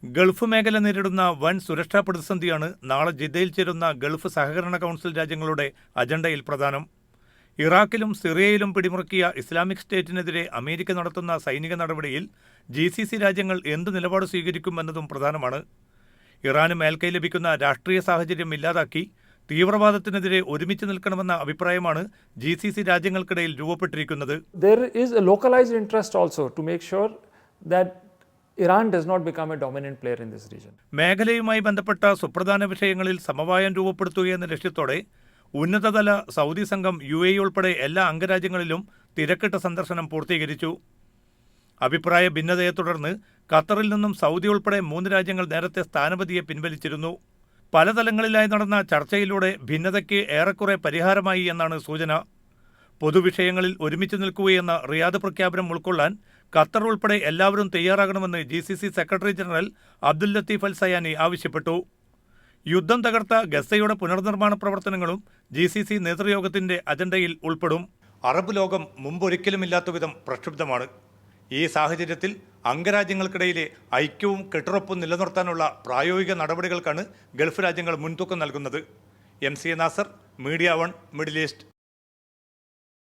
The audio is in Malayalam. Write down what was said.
ഗൾഫ് മേഖല നേരിടുന്ന വൻ സുരക്ഷാ പ്രതിസന്ധിയാണ് നാളെ ജിദ്ദയിൽ ചേരുന്ന ഗൾഫ് സഹകരണ കൗൺസിൽ രാജ്യങ്ങളുടെ അജണ്ടയിൽ പ്രധാനം. ഇറാഖിലും സിറിയയിലും പിടിമുറുക്കിയ ഇസ്ലാമിക് സ്റ്റേറ്റിനെതിരെ അമേരിക്ക നടത്തുന്ന സൈനിക നടപടിയിൽ GCC രാജ്യങ്ങൾ എന്ത് നിലപാട് സ്വീകരിക്കും എന്നതും പ്രധാനമാണ്. ഇറാന് മേൽക്കൈ ലഭിക്കുന്ന രാഷ്ട്രീയ സാഹചര്യം ഇല്ലാതാക്കി തീവ്രവാദത്തിനെതിരെ ഒരുമിച്ച് നിൽക്കണമെന്ന അഭിപ്രായമാണ് GCC രാജ്യങ്ങൾക്കിടയിൽ രൂപപ്പെട്ടിരിക്കുന്നത്. There is a localized interest also to make sure that Iran does not become a dominant player in this region. മേഖലയുമായി ബന്ധപ്പെട്ട സുപ്രധാന വിഷയങ്ങളിൽ സമവായം രൂപപ്പെടുത്തുകയെന്ന ലക്ഷ്യത്തോടെ ഉന്നതതല സൗദി സംഘം UAE ഉൾപ്പെടെ എല്ലാ അംഗരാജ്യങ്ങളിലും തിരക്കിട്ട സന്ദർശനം പൂർത്തീകരിച്ചു. അഭിപ്രായ ഭിന്നതയെ തുടർന്ന് ഖത്തറിൽ നിന്നും സൗദി ഉൾപ്പെടെ 3 രാജ്യങ്ങൾ നേരത്തെ സ്ഥാനപതിയെ പിൻവലിച്ചിരുന്നു. പല തലങ്ങളിലായി നടന്ന ചർച്ചയിലൂടെ ഭിന്നതയ്ക്ക് ഏറെക്കുറെ പരിഹാരമായി എന്നാണ് സൂചന. പൊതുവിഷയങ്ങളിൽ ഒരുമിച്ച് നിൽക്കുകയെന്ന റിയാദ് പ്രഖ്യാപനം ഉൾക്കൊള്ളാൻ ഖത്തർ ഉൾപ്പെടെ എല്ലാവരും തയ്യാറാകണമെന്ന് GCC secretary general Abdul Latif Al Zayani ആവശ്യപ്പെട്ടു. യുദ്ധം തകർത്ത ഗസയുടെ പുനർനിർമ്മാണ പ്രവർത്തനങ്ങളും GCC നേതൃയോഗത്തിന്റെ അജണ്ടയിൽ ഉൾപ്പെടും. അറബ് ലോകം മുമ്പൊരിക്കലുമില്ലാത്ത വിധം പ്രക്ഷുബ്ധമാണ്. ഈ സാഹചര്യത്തിൽ അംഗരാജ്യങ്ങൾക്കിടയിലെ ഐക്യവും കെട്ടുറപ്പും നിലനിർത്താനുള്ള പ്രായോഗിക നടപടികൾക്കാണ് ഗൾഫ് രാജ്യങ്ങൾ മുൻതൂക്കം നൽകുന്നത്. MC Nasar, media 1, Middle east.